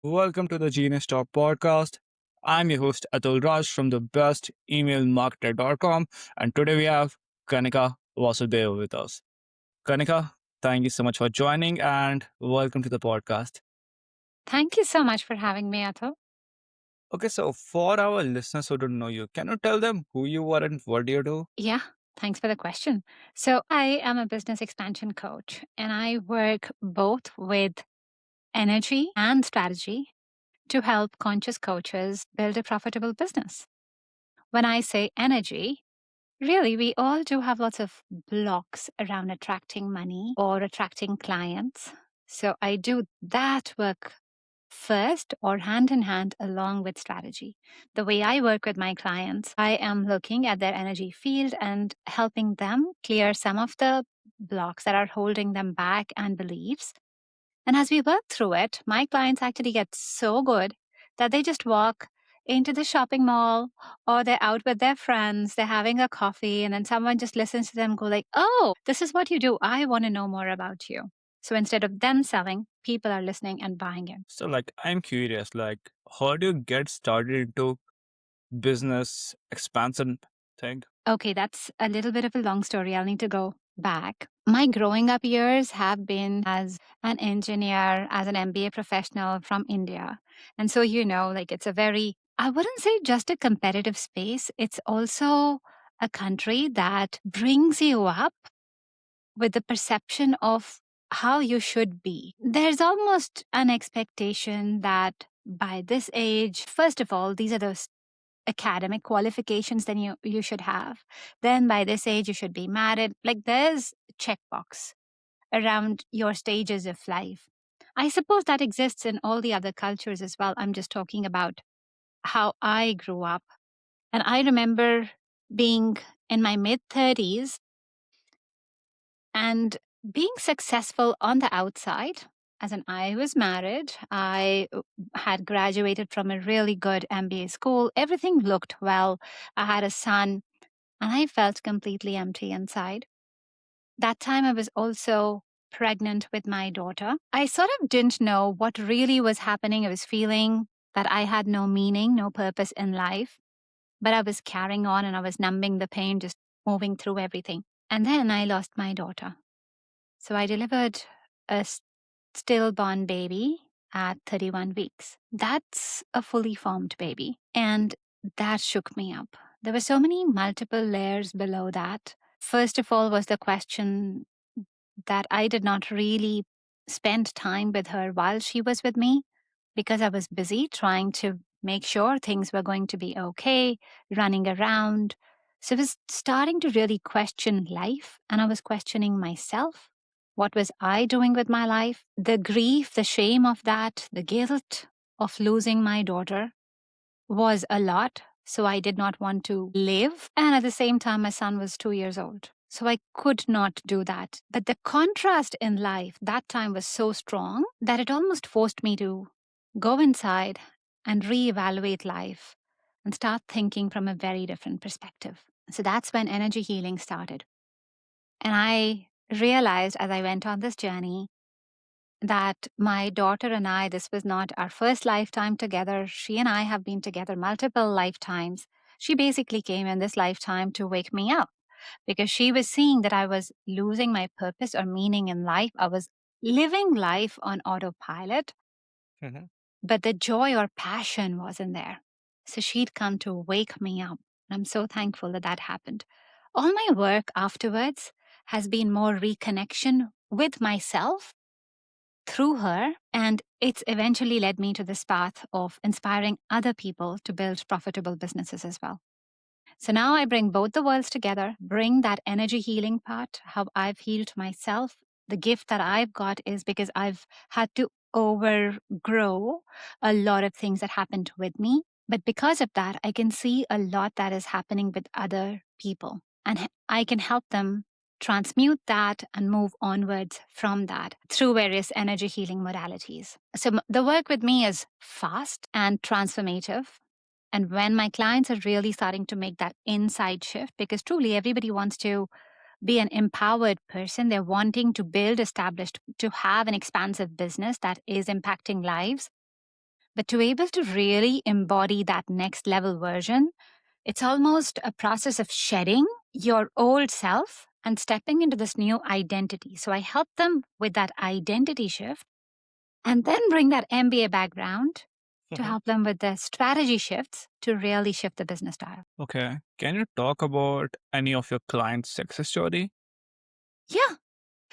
Welcome to the Genius Talk podcast. I'm your host Atul Raj from the bestemailmarketer.com, and today we have Kanika Vasudeva with us. Kanika, thank you so much for joining and welcome to the podcast. Thank you so much for having me, Atul. Okay, so for our listeners who don't know you, can you tell them who you are and what do you do? Yeah, thanks for the question. So, I am a business expansion coach and I work both with energy and strategy to help conscious coaches build a profitable business. When I say energy, really, we all do have lots of blocks around attracting money or attracting clients. So, I do that work first or hand in hand along with strategy. The way I work with my clients, I am looking at their energy field and helping them clear some of the blocks that are holding them back and beliefs. And as we work through it, my clients actually get so good that they just walk into the shopping mall or they're out with their friends, they're having a coffee, and then someone just listens to them go like, "Oh, this is what you do. I want to know more about you." So instead of them selling, people are listening and buying it. So, I'm curious, how do you get started into business expansion thing? Okay, that's a little bit of a long story. I'll need to go back. My growing up years have been as an engineer, as an MBA professional from India. And so, like it's a very, I wouldn't say just a competitive space, it's also a country that brings you up with the perception of how you should be. There's almost an expectation that by this age, first of all, these are the academic qualifications then you should have. Then by this age you should be married. Like there's checkbox around your stages of life. I suppose that exists in all the other cultures as well. I'm just talking about how I grew up. And I remember being in my mid 30s and being successful on the outside. As in, I was married. I had graduated from a really good MBA school. Everything looked well. I had a son and I felt completely empty inside. That time I was also pregnant with my daughter. I sort of didn't know what really was happening. I was feeling that I had no meaning, no purpose in life, but I was carrying on and I was numbing the pain, just moving through everything. And then I lost my daughter. So I delivered a stillborn baby at 31 weeks. That's a fully formed baby. And that shook me up. There were so many multiple layers below that. First of all, was the question that I did not really spend time with her while she was with me because I was busy trying to make sure things were going to be okay, running around. So I was starting to really question life and I was questioning myself. What was I doing with my life? The grief, the shame of that, the guilt of losing my daughter was a lot. So I did not want to live. And at the same time, my son was 2 years old. So I could not do that. But the contrast in life that time was so strong that it almost forced me to go inside and reevaluate life and start thinking from a very different perspective. So that's when energy healing started. And I realized as I went on this journey that my daughter and I, this was not our first lifetime together. She and I have been together multiple lifetimes. She basically came in this lifetime to wake me up because she was seeing that I was losing my purpose or meaning in life. I was living life on autopilot, Mhm. but the joy or passion wasn't there. So she'd come to wake me up. I'm so thankful that that happened. All my work afterwards has been more reconnection with myself through her. And it's eventually led me to this path of inspiring other people to build profitable businesses as well. So now I bring both the worlds together, bring that energy healing part, how I've healed myself. The gift that I've got is because I've had to overgrow a lot of things that happened with me. But because of that, I can see a lot that is happening with other people. And I can help them transmute that and move onwards from that through various energy healing modalities. So the work with me is fast and transformative. And when my clients are really starting to make that inside shift, because truly everybody wants to be an empowered person, they're wanting to build, established, to have an expansive business that is impacting lives. But to be able to really embody that next level version, it's almost a process of shedding your old self and stepping into this new identity. So I help them with that identity shift and then bring that MBA background to help them with the strategy shifts to really shift the business dial. Okay. Can you talk about any of your clients' success story? Yeah.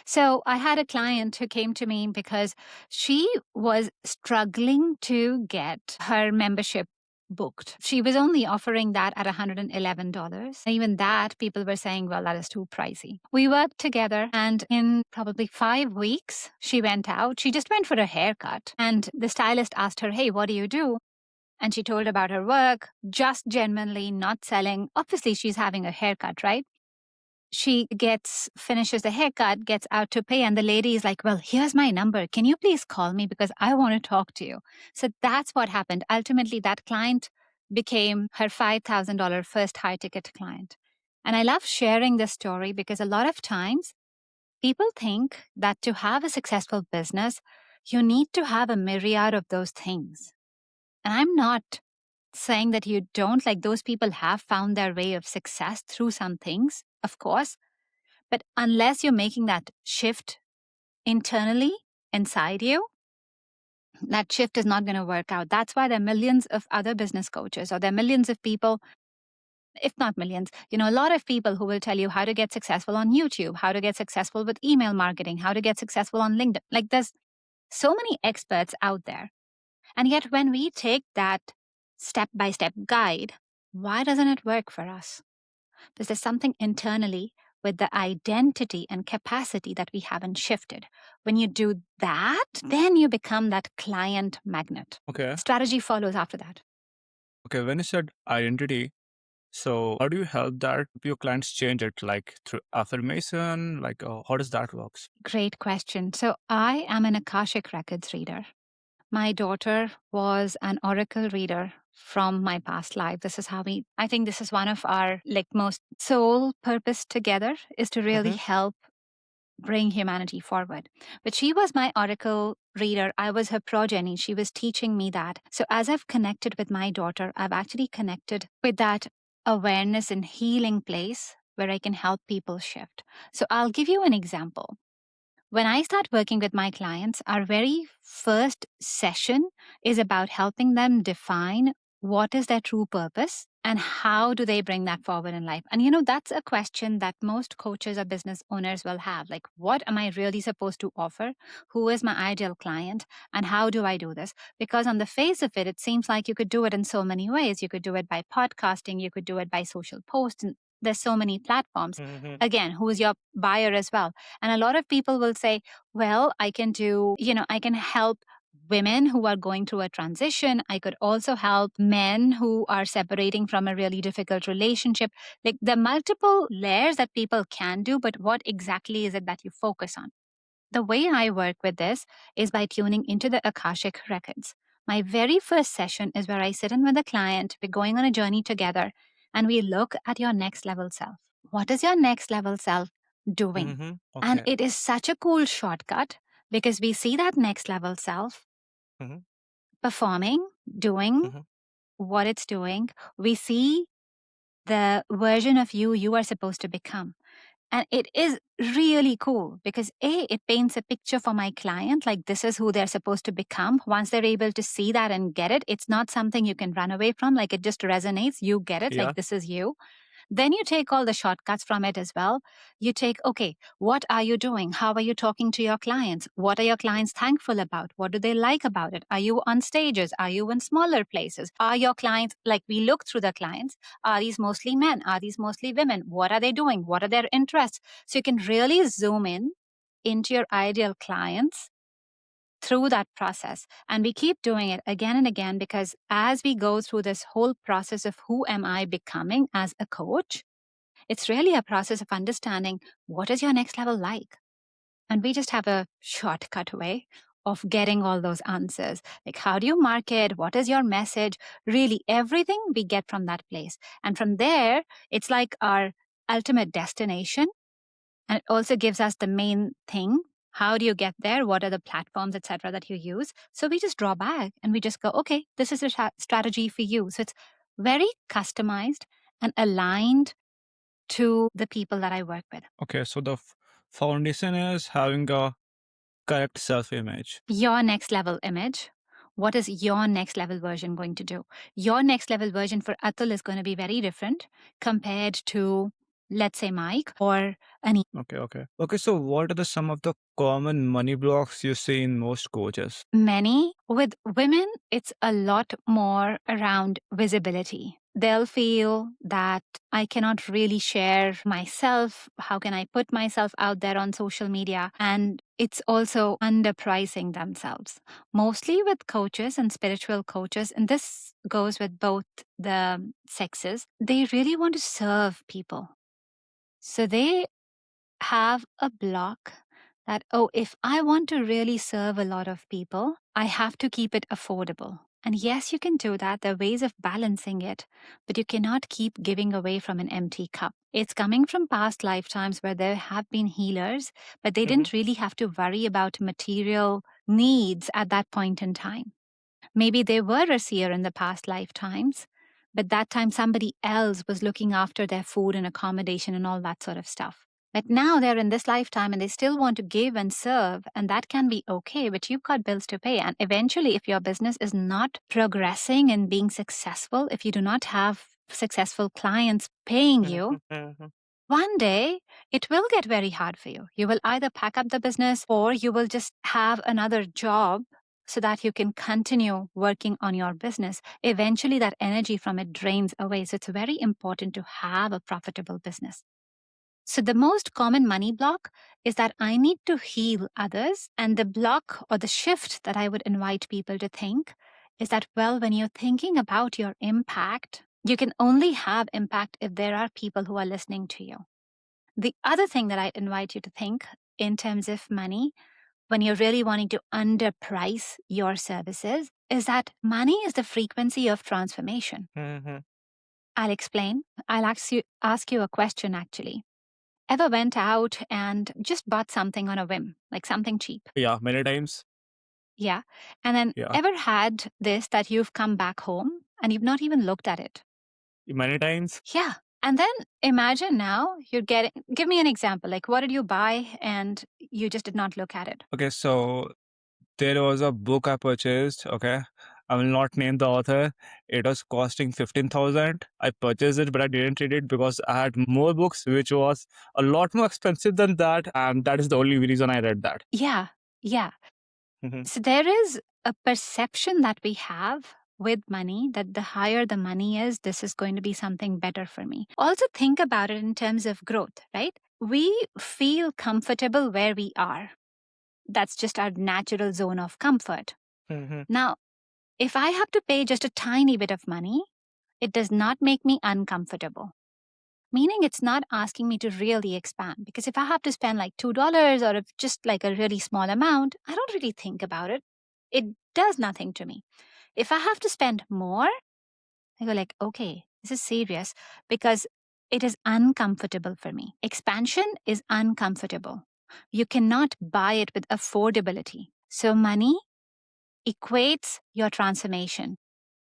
So I had a client who came to me because she was struggling to get her membership booked. She was only offering that at $111. Even that, people were saying, well, that is too pricey. We worked together, and in probably 5 weeks, she went out. She just went for a haircut. And the stylist asked her, hey, what do you do? And she told about her work, just genuinely not selling. Obviously, she's having a haircut, right? She finishes the haircut, gets out to pay, and the lady is like, well, here's my number. Can you please call me because I want to talk to you? So that's what happened. Ultimately, that client became her $5,000 first high ticket client. And I love sharing this story because a lot of times people think that to have a successful business, you need to have a myriad of those things. And I'm not saying that you don't, like those people have found their way of success through some things, of course. But unless you're making that shift internally inside you, that shift is not going to work out. That's why there are millions of other business coaches, or there are millions of people, if not millions, a lot of people who will tell you how to get successful on YouTube, how to get successful with email marketing, how to get successful on LinkedIn. Like there's so many experts out there. And yet when we take that step-by-step guide, why doesn't it work for us? Because there's something internally with the identity and capacity that we haven't shifted. When you do that, then you become that client magnet. Okay. Strategy follows after that. Okay. When you said identity, so how do you help that your clients change it? Like through affirmation? Like how does that works? Great question. So I am an Akashic Records reader. My daughter was an oracle reader from my past life. This is how I think this is one of our most soul purpose together is to really help bring humanity forward. But she was my oracle reader. I was her progeny. She was teaching me that. So as I've connected with my daughter, I've actually connected with that awareness and healing place where I can help people shift. So I'll give you an example. When I start working with my clients, our very first session is about helping them define what is their true purpose and how do they bring that forward in life. And that's a question that most coaches or business owners will have. Like, what am I really supposed to offer? Who is my ideal client? And how do I do this? Because on the face of it, it seems like you could do it in so many ways. You could do it by podcasting, you could do it by social posts, and there's so many platforms. Again, who is your buyer as well? And a lot of people will say, well, I can help women who are going through a transition. I could also help men who are separating from a really difficult relationship. Like the multiple layers that people can do, but what exactly is it that you focus on? The way I work with this is by tuning into the Akashic records. My very first session is where I sit in with a client, we're going on a journey together, and we look at your next level self. What is your next level self doing? And Okay. it is such a cool shortcut because we see that next level self performing, doing what it's doing. We see the version of you are supposed to become. And it is really cool because it paints a picture for my client, like this is who they're supposed to become. Once they're able to see that and get it, it's not something you can run away from. Like it just resonates. You get it. Yeah. Like this is you. Then you take all the shortcuts from it as well. You take, okay, what are you doing? How are you talking to your clients? What are your clients thankful about? What do they like about it? Are you on stages? Are you in smaller places? Are your clients, like we look through the clients, are these mostly men? Are these mostly women? What are they doing? What are their interests? So you can really zoom in into your ideal clients through that process. And we keep doing it again and again because as we go through this whole process of who am I becoming as a coach, it's really a process of understanding what is your next level like. And we just have a shortcut way of getting all those answers. Like, how do you market? What is your message? Really, everything we get from that place. And from there, it's like our ultimate destination. And it also gives us the main thing. How do you get there? What are the platforms, etc., that you use? So we just draw back and we just go, okay, this is a strategy for you. So it's very customized and aligned to the people that I work with. Okay, so the foundation is having a correct self image. Your next level image. What is your next level version going to do? Your next level version for Atul is going to be very different compared to, let's say, Mike or Ani. Okay, so what are some of the common money blocks you see in most coaches? Many. With women, it's a lot more around visibility. They'll feel that I cannot really share myself. How can I put myself out there on social media? And it's also underpricing themselves. Mostly with coaches and spiritual coaches, and this goes with both the sexes, they really want to serve people. So they have a block that, oh, if I want to really serve a lot of people, I have to keep it affordable. And yes, you can do that. There are ways of balancing it, but you cannot keep giving away from an empty cup. It's coming from past lifetimes where there have been healers, but they didn't really have to worry about material needs at that point in time. Maybe they were a seer in the past lifetimes, but that time somebody else was looking after their food and accommodation and all that sort of stuff. But now they're in this lifetime and they still want to give and serve, and that can be okay, but you've got bills to pay. And eventually, if your business is not progressing and being successful, if you do not have successful clients paying you, one day it will get very hard for you. You will either pack up the business or you will just have another job so that you can continue working on your business. Eventually, that energy from it drains away. So it's very important to have a profitable business. So the most common money block is that I need to heal others. And the block or the shift that I would invite people to think is that, well, when you're thinking about your impact, you can only have impact if there are people who are listening to you. The other thing that I invite you to think in terms of money, when you're really wanting to underprice your services, is that money is the frequency of transformation. I'll explain. I'll ask you a question actually. Ever went out and just bought something on a whim, like something cheap? Yeah, many times. Yeah. And then Yeah, ever had this that you've come back home and you've not even looked at it? many times. Yeah. And then imagine now you're getting, give me an example. Like, what did you buy and you just did not look at it? Okay, so there was a book I purchased. Okay, I will not name the author. It was costing 15,000. I purchased it, but I didn't read it because I had more books, which was a lot more expensive than that, and that is the only reason I read that. Yeah. Yeah. Mhm. So there is a perception that we have with money that the higher the money is, this is going to be something better for me. Also, think about it in terms of growth, right? We feel comfortable where we are. That's just our natural zone of comfort. Now, if I have to pay just a tiny bit of money, it does not make me uncomfortable. Meaning it's not asking me to really expand. Because if I have to spend like $2 or if just like a really small amount, I don't really think about it. It does nothing to me. If I have to spend more, I go like, okay, this is serious because it is uncomfortable for me. Expansion is uncomfortable. You cannot buy it with affordability. So money equates your transformation.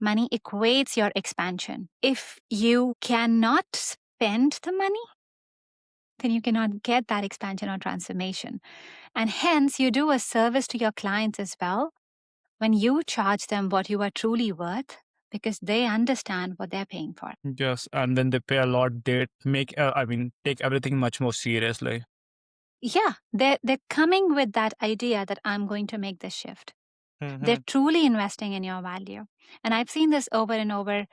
Money equates your expansion. If you cannot spend the money, then you cannot get that expansion or transformation. And hence, you do a service to your clients as well when you charge them what you are truly worth because they understand what they're paying for. Yes, and when they pay a lot, they take everything much more seriously. Yeah, they're coming with that idea that I'm going to make this shift. They're truly investing in your value. And I've seen this over and over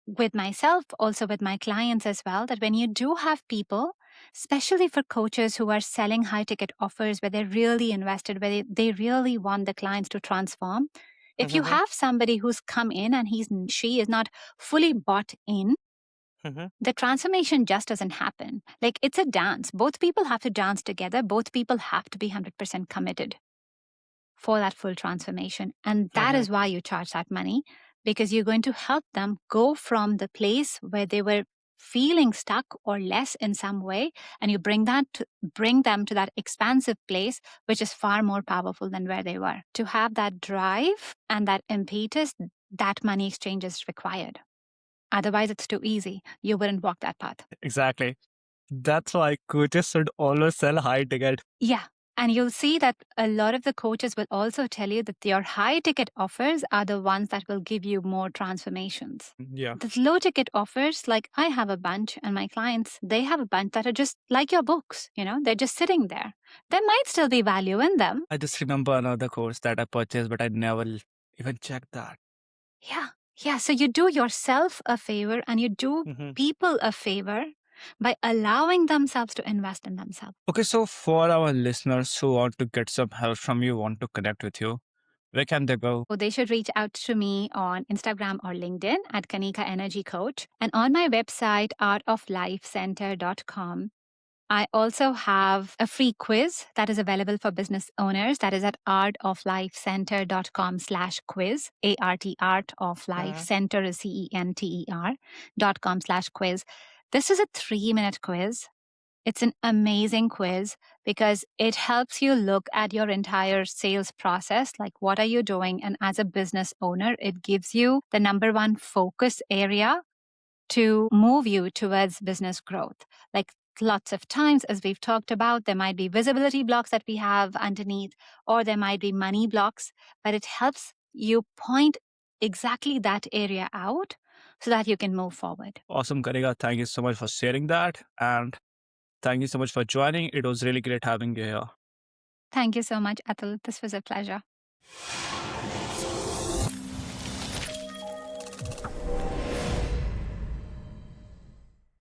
with myself, also with my clients as well, that when you do have people, especially for coaches who are selling high ticket offers where they're really invested, where they really want the clients to transform, if you have somebody who's come in and she is not fully bought in, the transformation just doesn't happen. Like it's a dance. Both people have to dance together. Both people have to be 100% committed for that full transformation. And that is why you charge that money because you're going to help them go from the place where they were feeling stuck or less in some way, and you bring them to that expansive place, which is far more powerful than where they were. To have that drive and that impetus, that money exchange is required. Otherwise, it's too easy. You wouldn't walk that path. Exactly. That's why coaches should always sell high ticket. Yeah. And you'll see that a lot of the coaches will also tell you that your high ticket offers are the ones that will give you more transformations. Yeah. The low ticket offers, like I have a bunch, and my clients, they have a bunch that are just like your books, they're just sitting there. There might still be value in them. I just remember another course that I purchased, but I never even checked that. Yeah. Yeah. So you do yourself a favor and you do people a favor by allowing themselves to invest in themselves. Okay, so for our listeners who want to get some help from you, want to connect with you, where can they go? They should reach out to me on Instagram or LinkedIn at Kanika Energy Coach. And on my website, artoflifecenter.com, I also have a free quiz that is available for business owners. That is at artoflifecenter.com/quiz. Art of life center is CENTER.com/quiz. This is a 3-minute quiz. It's an amazing quiz because it helps you look at your entire sales process. Like, what are you doing? And as a business owner, it gives you the number one focus area to move you towards business growth. Like, lots of times, as we've talked about, there might be visibility blocks that we have underneath, or there might be money blocks, but it helps you point exactly that area out so that you can move forward. Awesome, Kanika. Thank you so much for sharing that. And thank you so much for joining. It was really great having you here. Thank you so much, Atul. This was a pleasure.